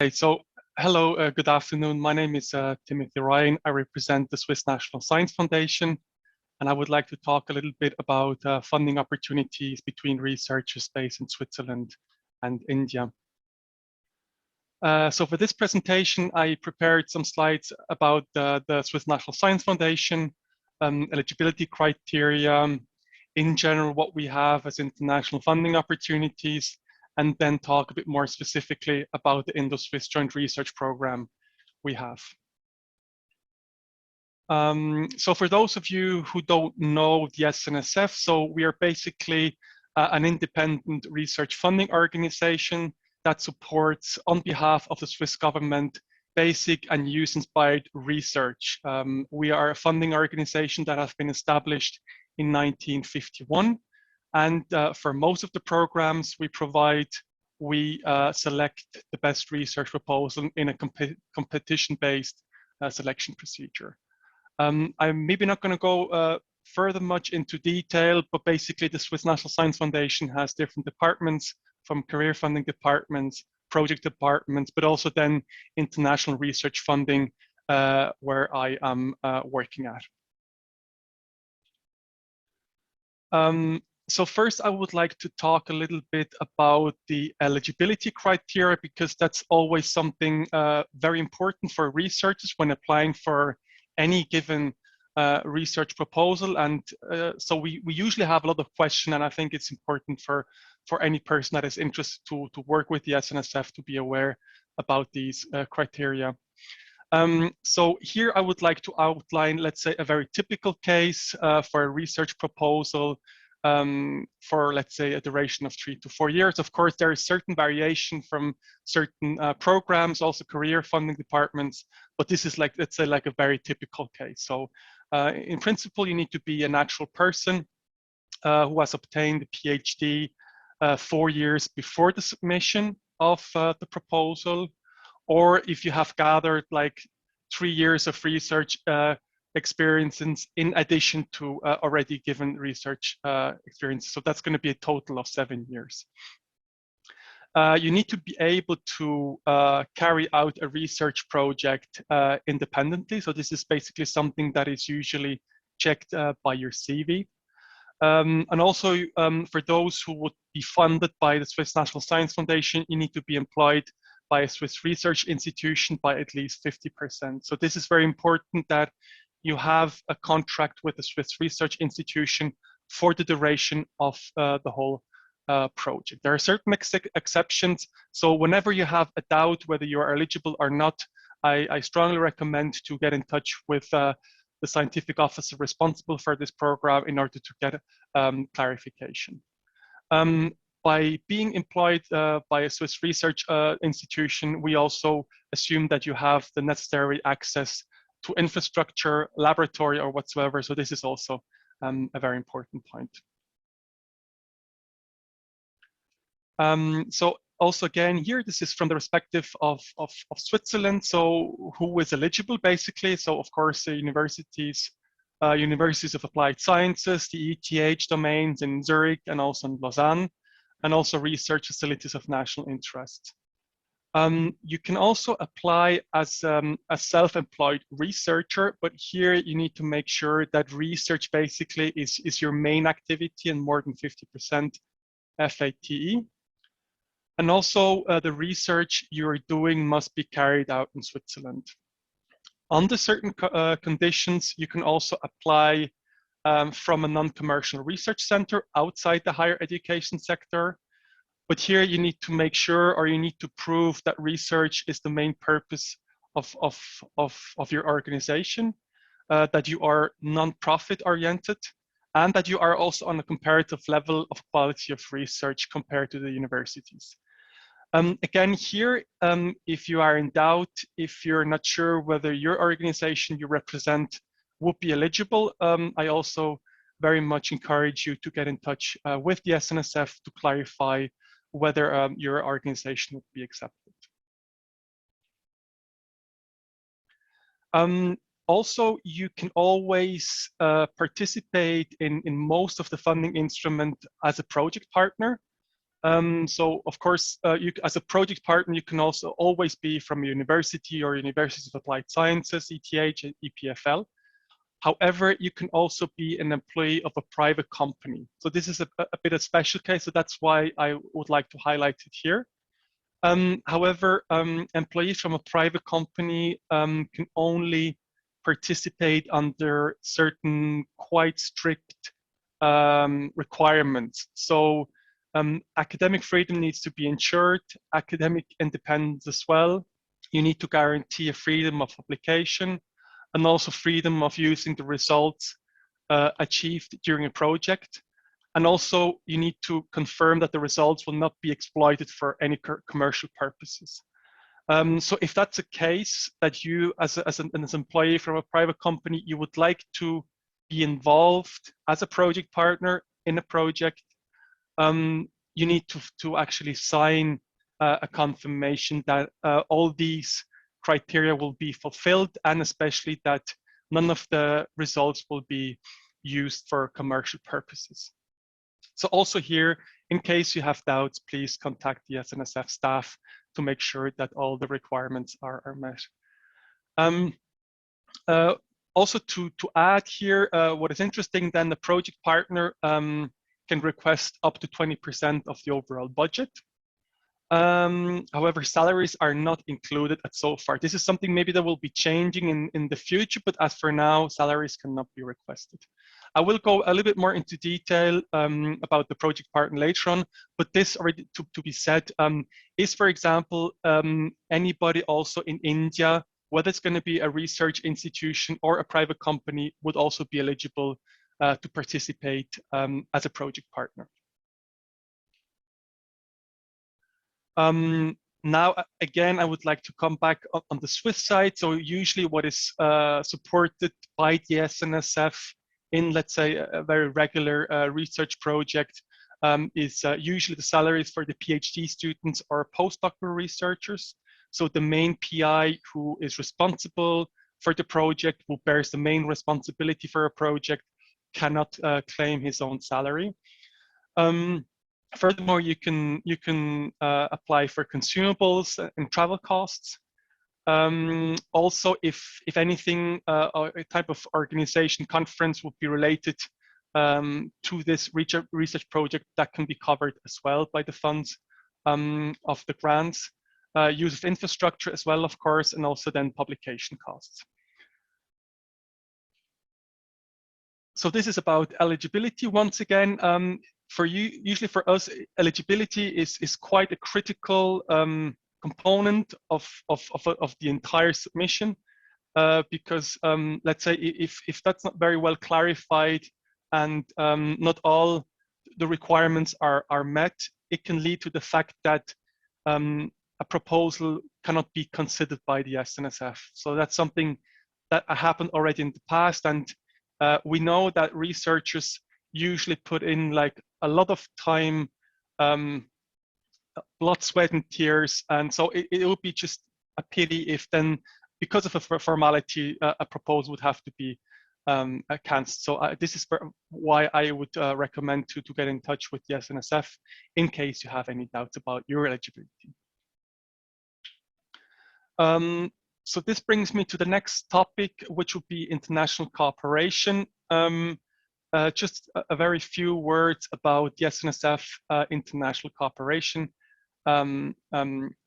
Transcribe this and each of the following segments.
Okay, so hello, good afternoon. My name is Timothy Ryan. I represent the Swiss National Science Foundation, and I would like to talk a little bit about funding opportunities between researchers based in Switzerland and India. So for this presentation, I prepared some slides about the Swiss National Science Foundation, eligibility criteria, in general, what we have as international funding opportunities, and then talk a bit more specifically about the Indo-Swiss joint research program we have. So for those of you who don't know the SNSF, so we are basically an independent research funding organization that supports, on behalf of the Swiss government, basic and use-inspired research. We are a funding organization that has been established in 1951. And for most of the programs we provide, we select the best research proposal in a competition-based selection procedure. I'm maybe not going to go further much into detail, but basically the Swiss National Science Foundation has different departments, from career funding departments, project departments, but also then international research funding, where I am working at. So first, I would like to talk a little bit about the eligibility criteria, because that's always something very important for researchers when applying for any given research proposal. And so we usually have a lot of questions, and I think it's important for any person that is interested to work with the SNSF to be aware about these criteria. So here I would like to outline, let's say, a very typical case for a research proposal for, let's say, a duration of 3 to 4 years. Of course, there is certain variation from certain programs, also career funding departments, but this is like, let's say, like a very typical case. So in principle, you need to be a natural person who has obtained a PhD 4 years before the submission of the proposal, or if you have gathered like 3 years of research experiences in addition to already given research experience. So that's going to be a total of 7 years. You need to be able to carry out a research project independently. So this is basically something that is usually checked by your CV. And also for those who would be funded by the Swiss National Science Foundation, you need to be employed by a Swiss research institution by at least 50%. So this is very important, that you have a contract with the Swiss research institution for the duration of the whole project. There are certain exceptions. So whenever you have a doubt whether you are eligible or not, I strongly recommend to get in touch with the scientific officer responsible for this program in order to get clarification. By being employed by a Swiss research institution, we also assume that you have the necessary access to infrastructure, laboratory, or whatsoever. So this is also a very important point. So also again, here, this is from the perspective of Switzerland. So who is eligible, basically? So of course, the universities of applied sciences, the ETH domains in Zurich and also in Lausanne, and also research facilities of national interest. You can also apply as a self-employed researcher, but here you need to make sure that research basically is your main activity and more than 50% FATE. And also the research you're doing must be carried out in Switzerland. Under certain conditions, you can also apply from a non-commercial research center outside the higher education sector. But here you need to make sure, or you need to prove, that research is the main purpose of your organization, that you are non-profit oriented, and that you are also on a comparative level of quality of research compared to the universities. Again, here, if you are in doubt, if you're not sure whether your organization you represent would be eligible, I also very much encourage you to get in touch with the SNSF to clarify whether your organization would be accepted. Also, you can always participate in most of the funding instrument as a project partner. So of course, you, as a project partner, you can also always be from a university or University of Applied Sciences, ETH, EPFL. However, you can also be an employee of a private company. So this is a bit of a special case, so that's why I would like to highlight it here. However, employees from a private company can only participate under certain quite strict requirements. So academic freedom needs to be ensured, academic independence as well. You need to guarantee a freedom of publication and also freedom of using the results achieved during a project. And also you need to confirm that the results will not be exploited for any commercial purposes. So if that's a case that you as an employee from a private company, you would like to be involved as a project partner in a project, you need to actually sign a confirmation that all these criteria will be fulfilled, and especially that none of the results will be used for commercial purposes. So also here, in case you have doubts, please contact the SNSF staff to make sure that all the requirements are met. Also to add here, what is interesting then, the project partner can request up to 20% of the overall budget. However, salaries are not included at so far. This is something maybe that will be changing in the future, but as for now, salaries cannot be requested. I will go a little bit more into detail about the project partner later on, but this already to be said is, for example, anybody also in India, whether it's going to be a research institution or a private company, would also be eligible to participate as a project partner. Now, again, I would like to come back on the Swiss side. So usually what is supported by the SNSF in, let's say, a very regular research project is usually the salaries for the PhD students or postdoctoral researchers. So the main PI who is responsible for the project, who bears the main responsibility for a project, cannot claim his own salary. Furthermore, you can apply for consumables and travel costs. Also, if anything, a type of organization conference would be related to this research project, that can be covered as well by the funds of the grants. Use of infrastructure as well, of course, and also then publication costs. So this is about eligibility once again. For you, usually for us, eligibility is quite a critical component of the entire submission, because let's say if that's not very well clarified and not all the requirements are met, it can lead to the fact that a proposal cannot be considered by the SNSF. So that's something that happened already in the past, and we know that researchers usually put in like a lot of time, blood, sweat, and tears, and so it would be just a pity if then, because of a formality, a proposal would have to be cancelled. So this is why I would recommend to get in touch with the SNSF in case you have any doubts about your eligibility. So this brings me to the next topic, which would be international cooperation. Just a very few words about the SNSF international cooperation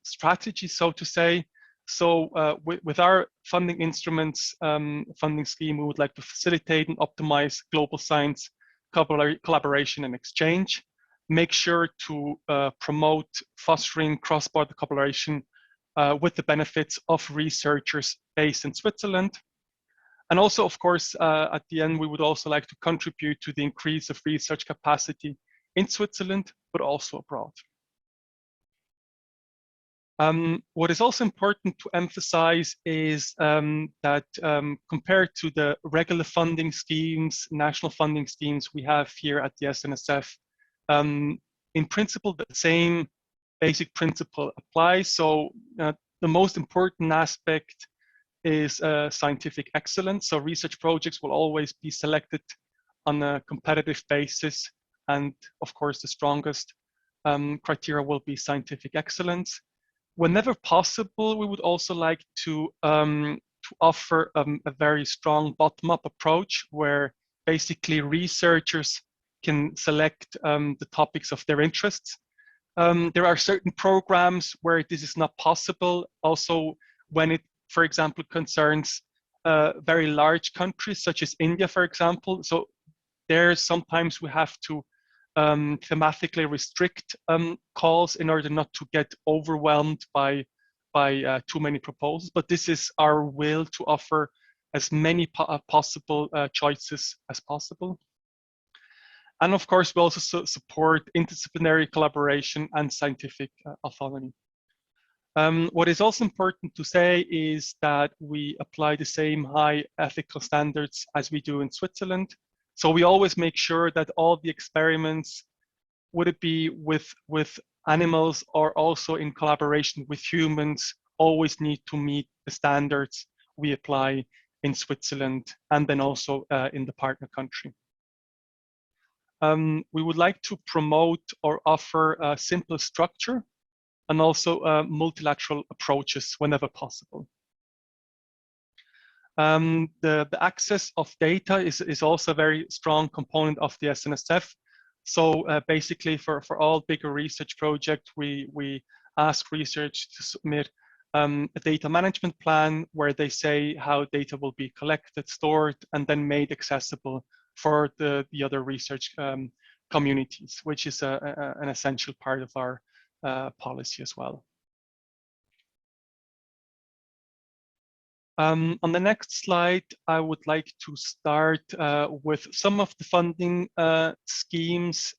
strategy, so to say. So with our funding instruments, funding scheme, we would like to facilitate and optimize global science collaboration and exchange, make sure to promote fostering cross-border collaboration with the benefits of researchers based in Switzerland. And also, of course, at the end, we would also like to contribute to the increase of research capacity in Switzerland, but also abroad. What is also important to emphasize is that compared to the regular funding schemes, national funding schemes we have here at the SNSF, in principle, the same basic principle applies. So the most important aspect is scientific excellence. So research projects will always be selected on a competitive basis, and of course the strongest criteria will be scientific excellence. Whenever possible, we would also like to offer a very strong bottom-up approach where basically researchers can select the topics of their interests. There are certain programs where this is not possible. Also, when it, for example, concerns very large countries such as India, for example. So there sometimes we have to thematically restrict calls in order not to get overwhelmed by too many proposals. But this is our will to offer as many possible choices as possible. And of course, we also support interdisciplinary collaboration and scientific autonomy. What is also important to say is that we apply the same high ethical standards as we do in Switzerland. So we always make sure that all the experiments, would it be with animals or also in collaboration with humans, always need to meet the standards we apply in Switzerland and then also in the partner country. We would like to promote or offer a simple structure and also multilateral approaches whenever possible. The access of data is also a very strong component of the SNSF. So basically for all bigger research projects, we ask research to submit a data management plan where they say how data will be collected, stored, and then made accessible for the other research communities, which is an essential part of our policy as well. On the next slide, I would like to start with some of the funding schemes,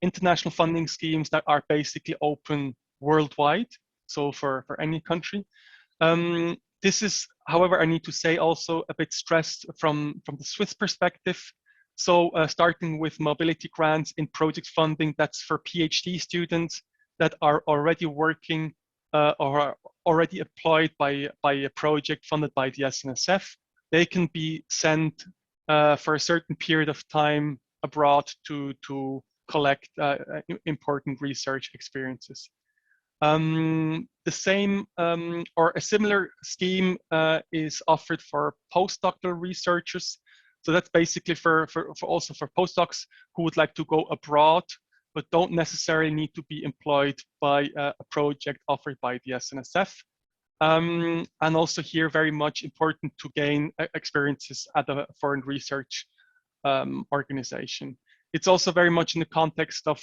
international funding schemes that are basically open worldwide, so for any country. This is, however, I need to say also a bit stressed from the Swiss perspective. So starting with mobility grants in project funding, that's for PhD students that are already working or are already employed by a project funded by the SNSF. They can be sent for a certain period of time abroad to collect important research experiences. The same or a similar scheme is offered for postdoctoral researchers. So that's basically for also for postdocs who would like to go abroad but don't necessarily need to be employed by a project offered by the SNSF. And also here, very much important to gain experiences at a foreign research organization. It's also very much in the context of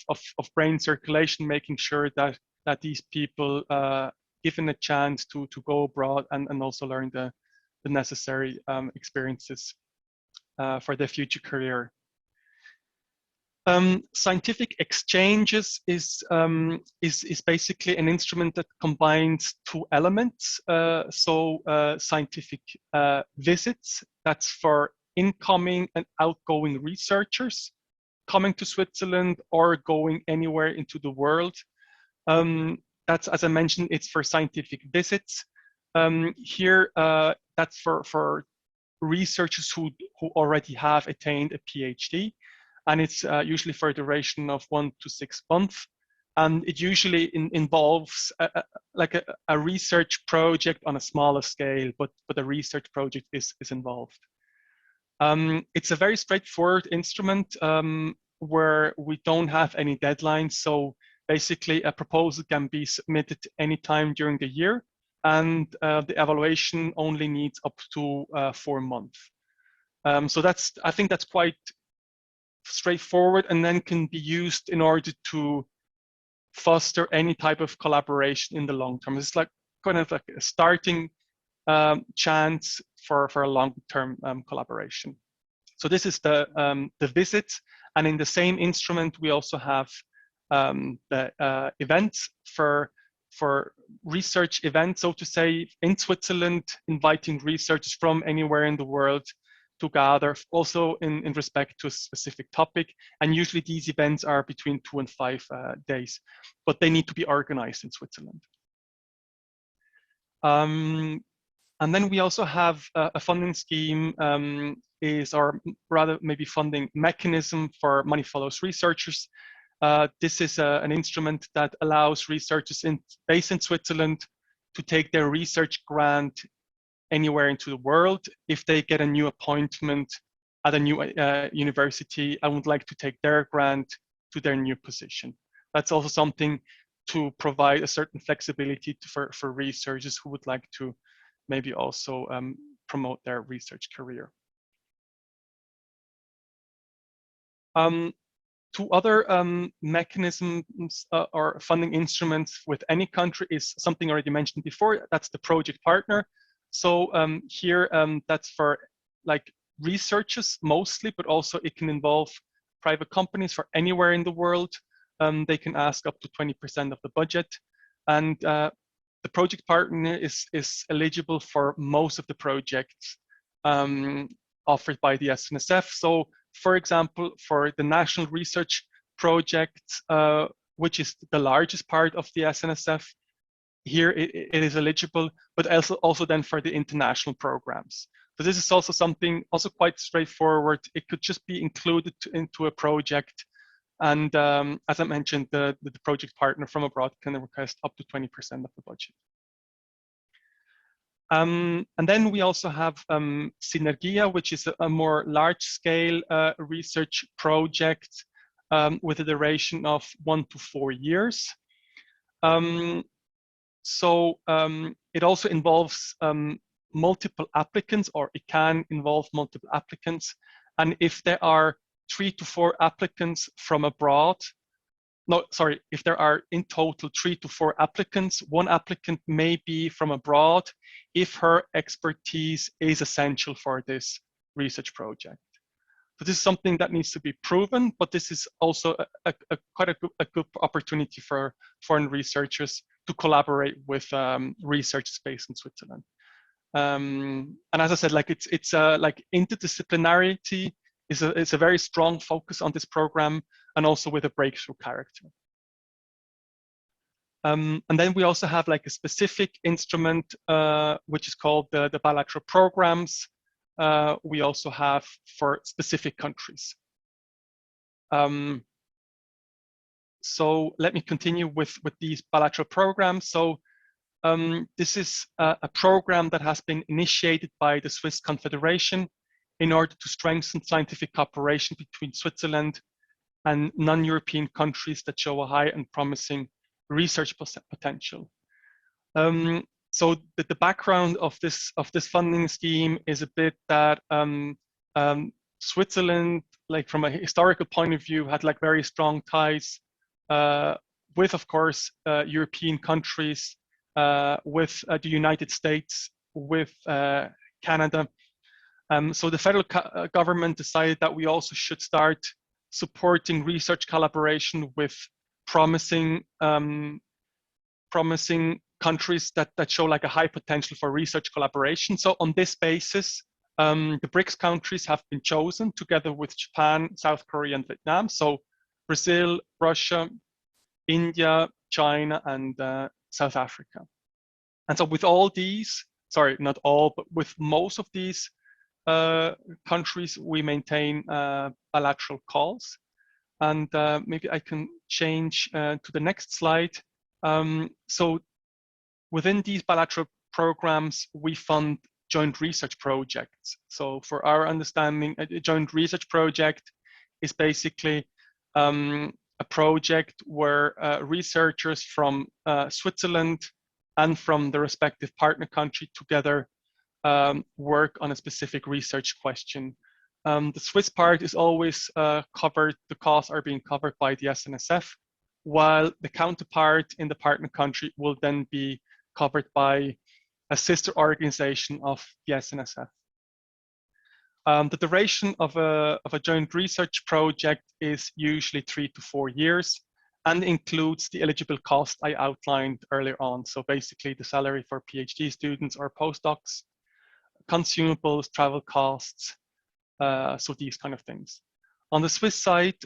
brain circulation, making sure that these people given a chance to go abroad and also learn the necessary experiences for their future career. Scientific exchanges is basically an instrument that combines two elements. Scientific visits, that's for incoming and outgoing researchers coming to Switzerland or going anywhere into the world. That's, as I mentioned, it's for scientific visits. Here, that's for researchers who already have attained a PhD. And it's usually for a duration of 1 to 6 months. And it usually involves a research project on a smaller scale, but a research project is involved. It's a very straightforward instrument where we don't have any deadlines. So basically a proposal can be submitted anytime during the year, and the evaluation only needs up to 4 months. So I think that's quite straightforward, and then can be used in order to foster any type of collaboration in the long term. It's like kind of like a starting chance for a long-term collaboration. So this is the visit, and in the same instrument we also have the events for research events, so to say, in Switzerland, inviting researchers from anywhere in the world to gather, also in respect to a specific topic. And usually these events are between 2 and 5 days, but they need to be organized in Switzerland. And then we also have a funding scheme, or rather maybe funding mechanism for money follows researchers. This is an instrument that allows researchers based in Switzerland to take their research grant anywhere into the world. If they get a new appointment at a new university and would like to take their grant to their new position. That's also something to provide a certain flexibility for researchers who would like to maybe also promote their research career. Two other mechanisms or funding instruments with any country is something already mentioned before. That's the project partner. So here, that's for like researchers mostly, but also it can involve private companies for anywhere in the world. They can ask up to 20% of the budget. And the project partner is eligible for most of the projects offered by the SNSF. So for example, for the national research project, which is the largest part of the SNSF, here it is eligible, but also then for the international programs. So this is also something also quite straightforward. It could just be included into a project. And as I mentioned, the project partner from abroad can request up to 20% of the budget. And then we also have Sinergia, which is a more large-scale research project with a duration of 1 to 4 years. It also involves multiple applicants, or it can involve multiple applicants. And if there are 3 to 4 applicants from abroad, if there are in total 3 to 4 applicants, one applicant may be from abroad if her expertise is essential for this research project. So this is something that needs to be proven, but this is also quite a good opportunity for foreign researchers to collaborate with researchers based in Switzerland. And as I said, like it's like interdisciplinarity is a very strong focus on this program, and also with a breakthrough character. And then we also have like a specific instrument, which is called the bilateral programs. We also have for specific countries. So let me continue with these bilateral programs. So this is a program that has been initiated by the Swiss Confederation in order to strengthen scientific cooperation between Switzerland and non-European countries that show a high and promising research potential. So the background of this funding scheme is a bit that Switzerland, like from a historical point of view, had like very strong ties with, of course, European countries, with the United States, with Canada. So the federal government decided that we also should start supporting research collaboration with promising countries that show like a high potential for research collaboration. So on this basis, the BRICS countries have been chosen together with Japan, South Korea, and Vietnam. So Brazil, Russia, India, China, and South Africa. And so with all these, sorry, not all, but with most of these countries, we maintain bilateral calls. And maybe I can change to the next slide. So within these bilateral programs, we fund joint research projects. So for our understanding, a joint research project is basically a project where researchers from Switzerland and from the respective partner country together work on a specific research question. The Swiss part is always covered, the costs are being covered by the SNSF, while the counterpart in the partner country will then be covered by a sister organization of the SNSF. The duration of a joint research project is usually 3 to 4 years and includes the eligible cost I outlined earlier on. So basically the salary for PhD students or postdocs, consumables, travel costs, so these kind of things. On the Swiss side,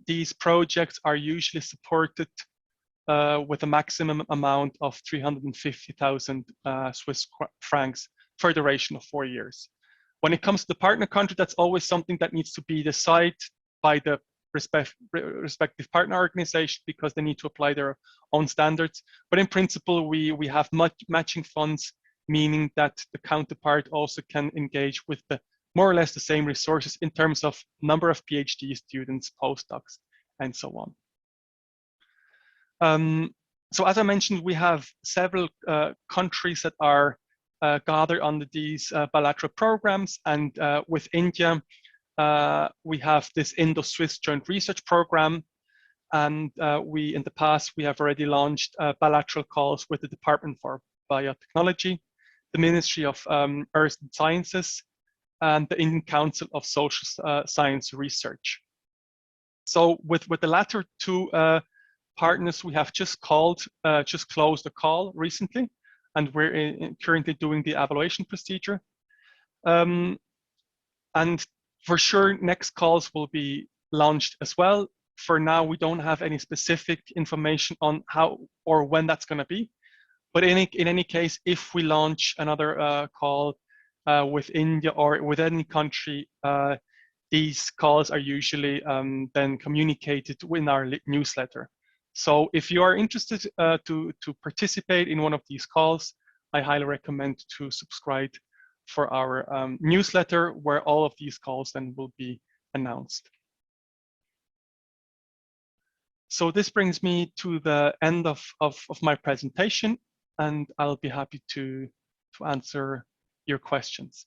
these projects are usually supported with a maximum amount of 350,000 Swiss francs for a duration of 4 years. When it comes to the partner country, that's always something that needs to be decided by the respective partner organization because they need to apply their own standards. But in principle, we have matching funds, meaning that the counterpart also can engage with the more or less the same resources in terms of number of PhD students, postdocs, and so on. So as I mentioned, we have several countries that are gathered under these bilateral programs, and with India, we have this Indo-Swiss joint research program, and in the past we have already launched bilateral calls with the Department for Biotechnology, the Ministry of Earth and Sciences, and the Indian Council of Social Science Research. So with the latter two partners, we have just closed a call recently, and we're currently doing the evaluation procedure. And for sure, next calls will be launched as well. For now, we don't have any specific information on how or when that's going to be. But in any case, if we launch another call with India or with any country, these calls are usually then communicated in our newsletter. So if you are interested to participate in one of these calls, I highly recommend to subscribe for our newsletter, where all of these calls then will be announced. So this brings me to the end of my presentation, and I'll be happy to answer your questions.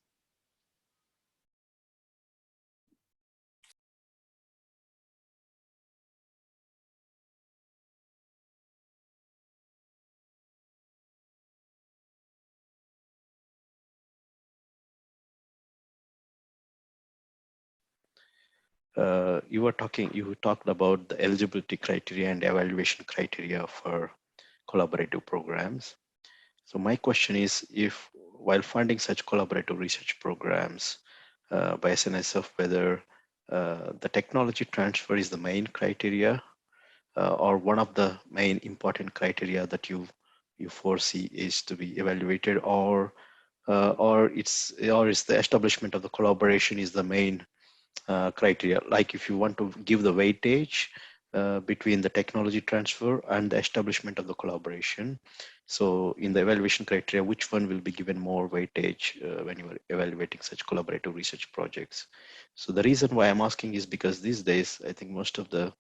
You talked about the eligibility criteria and evaluation criteria for collaborative programs. So my question is, if while funding such collaborative research programs by SNSF, whether the technology transfer is the main criteria or one of the main important criteria that you foresee is to be evaluated, or is the establishment of the collaboration is the main criteria. Like if you want to give the weightage between the technology transfer and the establishment of the collaboration. So in the evaluation criteria, which one will be given more weightage when you are evaluating such collaborative research projects? So the reason why I'm asking is because these days, I think most of the,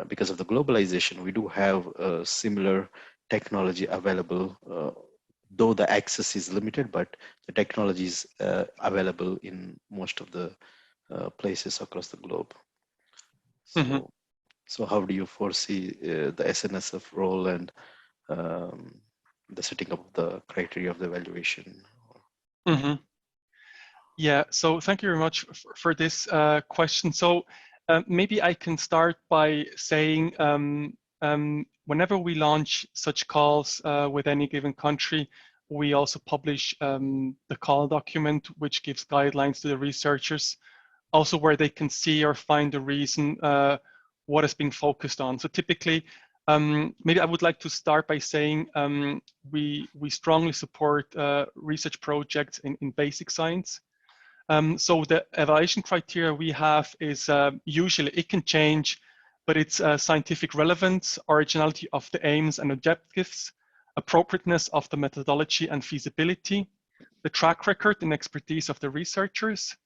because of the globalization, we do have similar technology available, though the access is limited, but the technology is available in most of the places across the globe. So, so how do you foresee the SNSF role and the setting up of the criteria of the evaluation? Yeah, so thank you very much for this question. So maybe I can start by saying whenever we launch such calls with any given country, we also publish the call document, which gives guidelines to the researchers, also where they can see or find the reason what is being focused on. So typically, maybe I would like to start by saying we strongly support research projects in basic science. So the evaluation criteria we have is usually, it can change, but it's scientific relevance, originality of the aims and objectives, appropriateness of the methodology and feasibility, the track record and expertise of the researchers,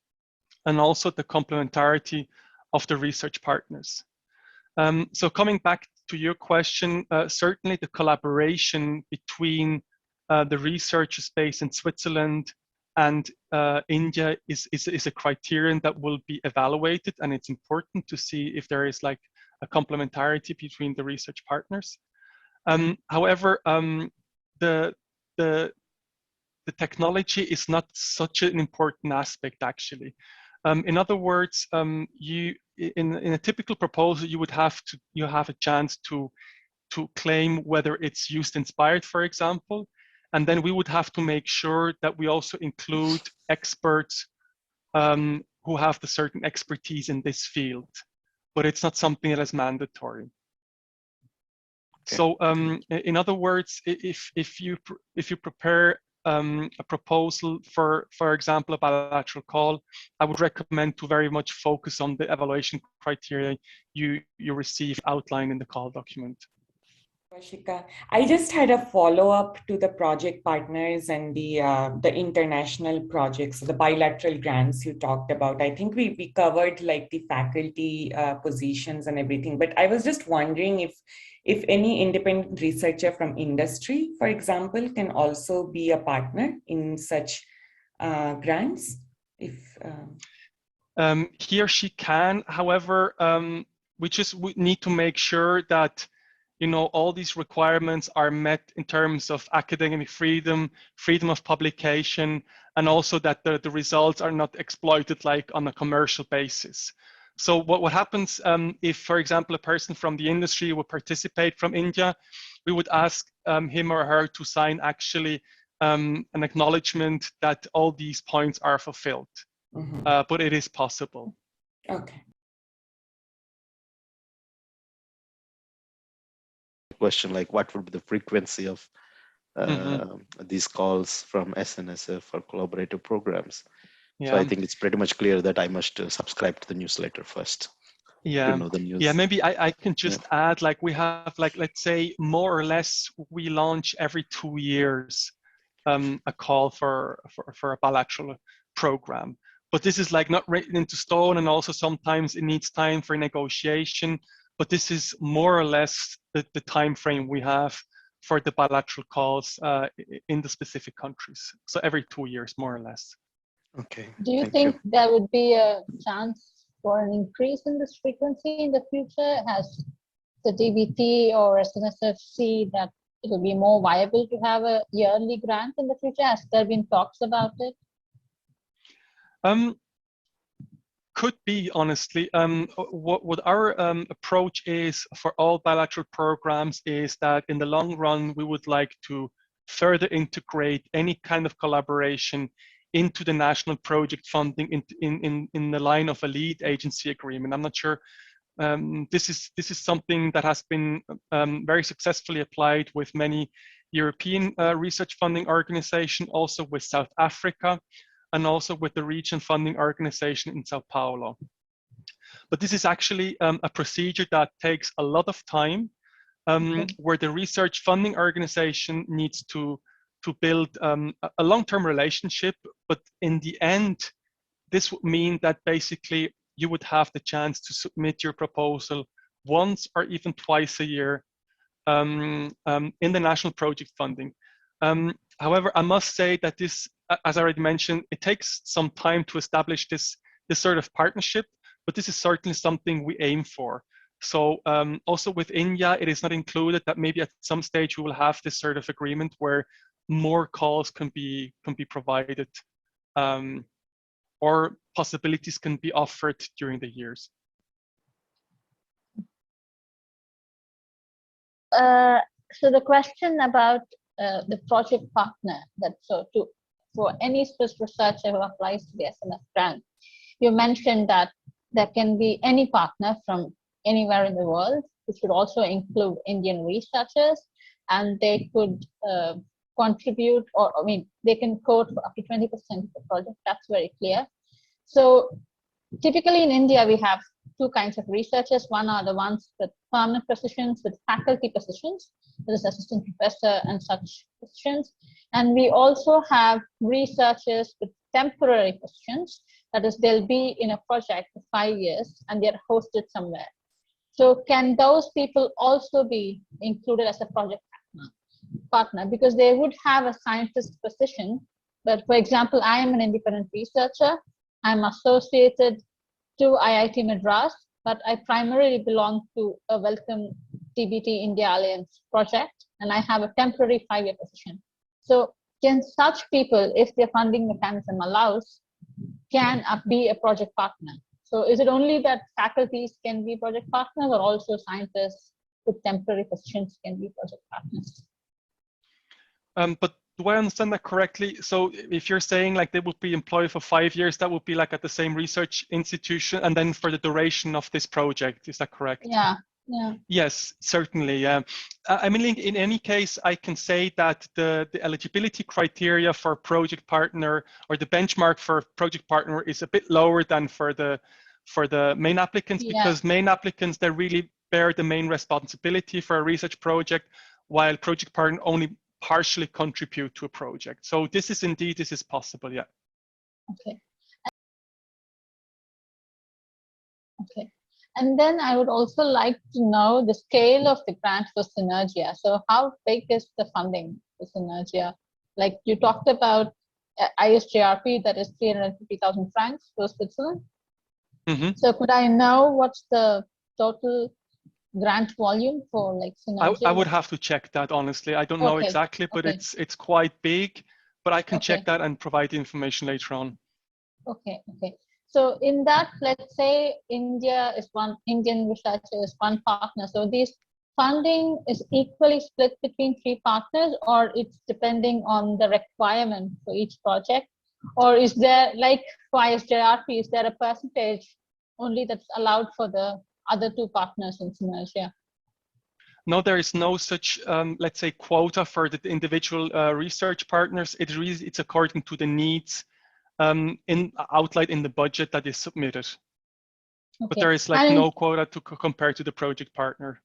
and also the complementarity of the research partners. So coming back to your question, certainly the collaboration between the researchers based in Switzerland and India is a criterion that will be evaluated, and it's important to see if there is like a complementarity between the research partners. However, the technology is not such an important aspect actually. In other words, in a typical proposal, you would have a chance to claim whether it's used inspired, for example, and then we would have to make sure that we also include experts who have the certain expertise in this field, but it's not something that is mandatory. Okay. So in other words, if you prepare a proposal for example, a bilateral call, I would recommend to very much focus on the evaluation criteria you receive outlined in the call document. Subashika, I just had a follow-up to the project partners and the international projects, the bilateral grants you talked about. I think we covered like the faculty positions and everything, but I was just wondering if any independent researcher from industry, for example, can also be a partner in such grants. If he or she can, however, we need to make sure that all these requirements are met in terms of academic freedom, freedom of publication, and also that the results are not exploited like on a commercial basis. So what happens if, for example, a person from the industry would participate from India, we would ask him or her to sign actually an acknowledgement that all these points are fulfilled. Mm-hmm. But it is possible. Okay. Question like what would be the frequency of these calls from SNSF for collaborative programs? Yeah. So I think it's pretty much clear that I must subscribe to the newsletter first. Yeah. To know the news. Yeah. Maybe I can just add, like we have, like let's say more or less we launch every 2 years a call for a bilateral program. But this is like not written into stone, and also sometimes it needs time for negotiation. But this is more or less the time frame we have for the bilateral calls in the specific countries. So every 2 years, more or less. Okay. Do you think there would be a chance for an increase in this frequency in the future? Has the DBT or SNSF see that it will be more viable to have a yearly grant in the future? Has there been talks about it? Could be, honestly. What our approach is for all bilateral programs is that in the long run, we would like to further integrate any kind of collaboration into the national project funding in the line of a lead agency agreement. I'm not sure. This is something that has been very successfully applied with many European research funding organizations, also with South Africa, and also with the region funding organization in Sao Paulo. But this is actually a procedure that takes a lot of time, where the research funding organization needs to build a long-term relationship. But in the end, this would mean that basically you would have the chance to submit your proposal once or even twice a year in the national project funding. However, I must say that this, as I already mentioned, it takes some time to establish this sort of partnership, but this is certainly something we aim for. So also with India, it is not included that maybe at some stage we will have this sort of agreement where more calls can be provided, or possibilities can be offered during the years. So the question about the project partner, for any Swiss researcher who applies to the SNF grant, you mentioned that there can be any partner from anywhere in the world, which would also include Indian researchers, and they could contribute, or I mean, they can quote for up to 20% of the project. That's very clear. So typically in India, we have two kinds of researchers. One are the ones with permanent positions, with faculty positions, that is assistant professor and such positions. And we also have researchers with temporary positions, that is, they'll be in a project for 5 years and they're hosted somewhere. So can those people also be included as a project partner? Because they would have a scientist position, but for example, I am an independent researcher. I'm associated to IIT Madras, but I primarily belong to a Welcome DBT India Alliance project, and I have a temporary 5-year position. So can such people, if their funding mechanism allows, can be a project partner? So is it only that faculties can be project partners, or also scientists with temporary positions can be project partners? But do I understand that correctly? So if you're saying like they would be employed for 5 years, that would be like at the same research institution, and then for the duration of this project, is that correct? Yeah. Yeah. Yes, certainly. I mean, in any case, I can say that the eligibility criteria for project partner, or the benchmark for project partner, is a bit lower than for the main applicants, because main applicants, they really bear the main responsibility for a research project, while project partner only partially contribute to a project. So this is possible, yeah. Okay. Okay. And then I would also like to know the scale of the grant for Sinergia. So how big is the funding for Sinergia? Like you talked about ISJRP, that is 350,000 francs for Switzerland. Mm-hmm. So could I know what's the total grant volume for like Sinergia? I would have to check that, honestly. I don't know exactly, but it's quite big, but I can check that and provide the information later on. Okay. So in that, let's say Indian researcher is one partner. So this funding is equally split between 3 partners, or it's depending on the requirement for each project? Or is there, like for ISJRP, is there a percentage only that's allowed for the other 2 partners in Sinergia? No, there is no such, let's say, quota for the individual research partners. It's according to the needs outlined in the budget that is submitted. Okay. But there is like no quota to compare to the project partner.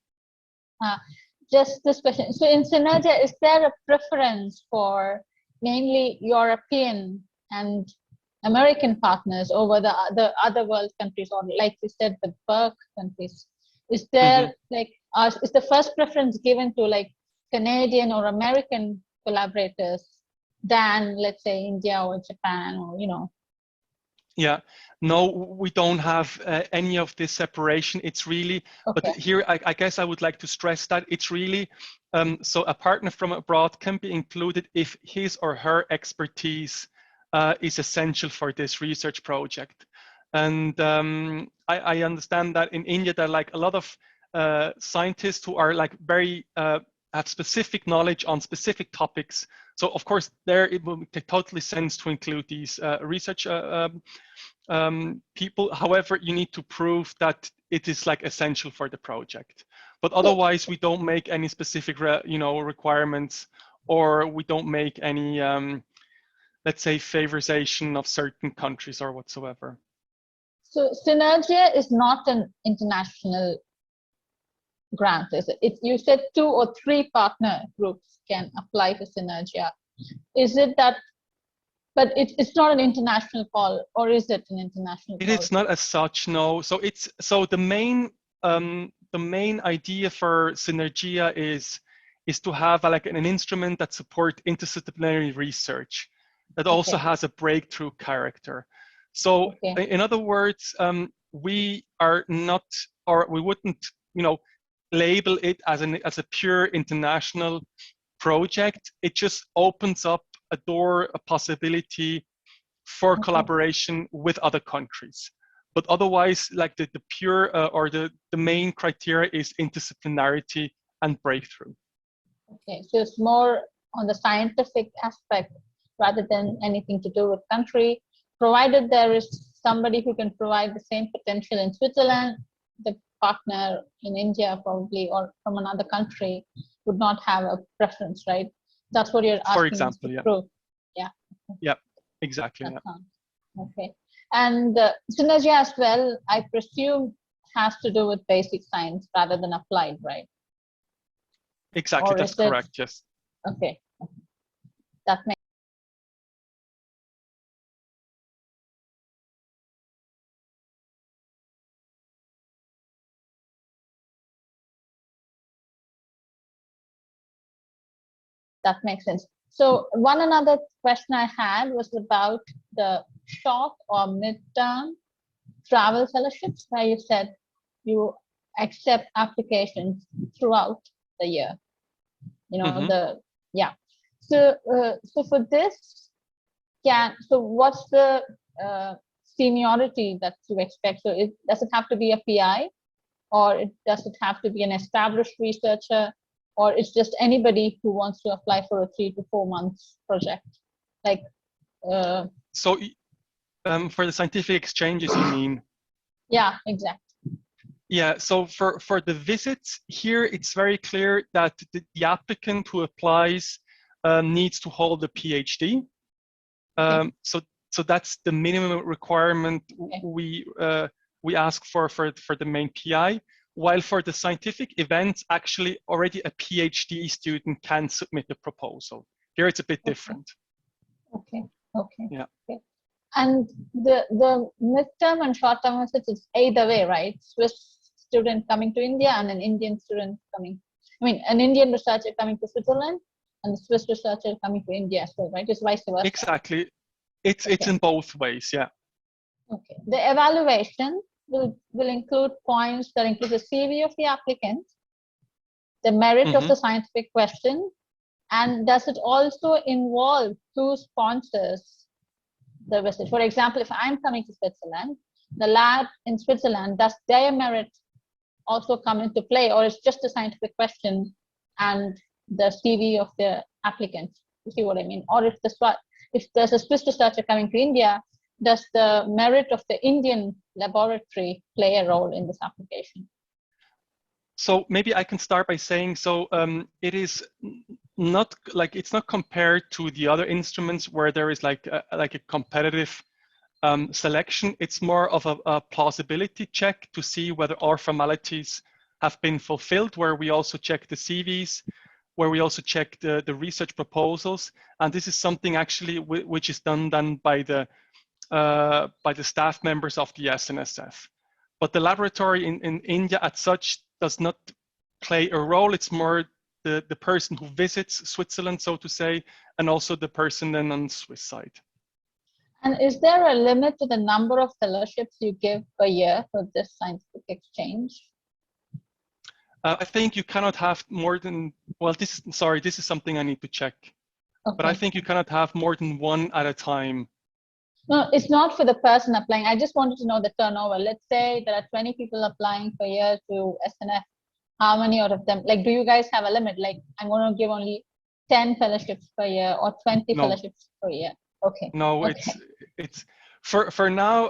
Just this question. So in Sinergia, is there a preference for mainly European and American partners over the other world countries, or like you said, the BRIC countries? Is there like, is the first preference given to like Canadian or American collaborators than, let's say, India or Japan, or, you know? Yeah, no, we don't have any of this separation. It's really, but here I guess I would like to stress that it's really, so a partner from abroad can be included if his or her expertise is essential for this research project. And I understand that in India, there are like a lot of scientists who are like very, have specific knowledge on specific topics. So of course, there it will make totally sense to include these research people. However, you need to prove that it is like essential for the project. But otherwise, we don't make any specific, requirements, or we don't make any, let's say, favorization of certain countries or whatsoever. So Sinergia is not an international grant, is it? You said 2 or 3 partner groups can apply for Sinergia. Is it that, but it's not an international call, or is it an international call? It's not as such, no. So the main idea for Sinergia is to have like an instrument that supports interdisciplinary research that also has a breakthrough character. So in other words, we are not, or we wouldn't, label it as a pure international project. It just opens up a door, a possibility for collaboration with other countries. But otherwise, like the pure or the main criteria is interdisciplinarity and breakthrough. Okay, so it's more on the scientific aspect rather than anything to do with country, provided there is somebody who can provide the same potential in Switzerland. The partner in India probably, or from another country, would not have a preference, right? That's what you're asking. For example, yeah. Prove. Yeah. Yeah, exactly. Okay. And Sinergia as well, I presume, has to do with basic science rather than applied, right? Exactly, that's correct, yes. Okay. That makes sense. So one another question I had was about the short or mid-term travel fellowships, where you said you accept applications throughout the year. So for this, so what's the seniority that you expect? So does it have to be a PI, or does it have to be an established researcher, or it's just anybody who wants to apply for a 3 to 4 months project? Like, so for the scientific exchanges, you mean? Yeah, exactly. Yeah, so for the visits here, it's very clear that the applicant who applies needs to hold a PhD. So that's the minimum requirement we ask for the main PI. While for the scientific events, actually already a PhD student can submit a proposal. Here it's a bit different. Okay. Yeah. Okay. And the midterm and short-term visits, it's either way, right? Swiss student coming to India and an Indian student coming. I mean, an Indian researcher coming to Switzerland and the Swiss researcher coming to India as well, right? It's vice versa. Exactly. It's in both ways, yeah. Okay. The evaluation will include points that include the CV of the applicant, the merit of the scientific question, and does it also involve who sponsors the visit? For example, if I'm coming to Switzerland, the lab in Switzerland, does their merit also come into play, or it's just a scientific question and the CV of the applicant? You see what I mean? Or if there's a Swiss researcher coming to India, does the merit of the Indian laboratory play a role in this application? So maybe I can start by saying, so it is not like, it's not compared to the other instruments where there is like a competitive selection. It's more of a plausibility check to see whether our formalities have been fulfilled, where we also check the CVs, where we also check the research proposals. And this is something actually which is done by the staff members of the SNSF. But the laboratory in India as such does not play a role. It's more the person who visits Switzerland, so to say, and also the person then on the Swiss side. And is there a limit to the number of fellowships you give per year for this scientific exchange? I think you cannot have more than, well, this is something I need to check. Okay. But I think you cannot have more than one at a time. No, it's not for the person applying. I just wanted to know the turnover. Let's say there are 20 people applying per year to SNF. How many out of them, like, do you guys have a limit? Like, I'm going to give only 10 fellowships per year or 20 fellowships per year. Okay. No, okay. it's for now.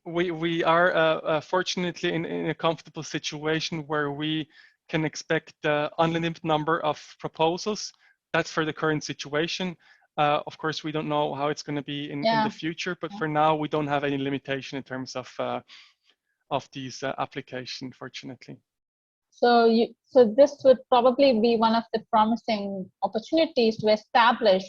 We are fortunately in a comfortable situation where we can expect unlimited number of proposals. That's for the current situation. Of course, we don't know how it's going to be in the future, but for now, we don't have any limitation in terms of these applications, fortunately. So this would probably be one of the promising opportunities to establish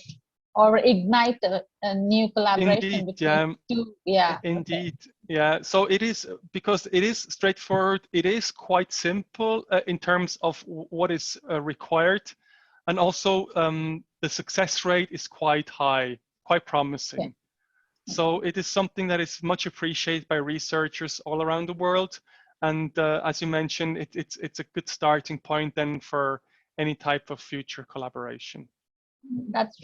or ignite a new collaboration between two. Yeah. Indeed. Okay. Yeah. So it is, because it is straightforward. It is quite simple in terms of what is required, and also the success rate is quite high, quite promising. Okay. So it is something that is much appreciated by researchers all around the world. And as you mentioned, it's a good starting point then for any type of future collaboration. That's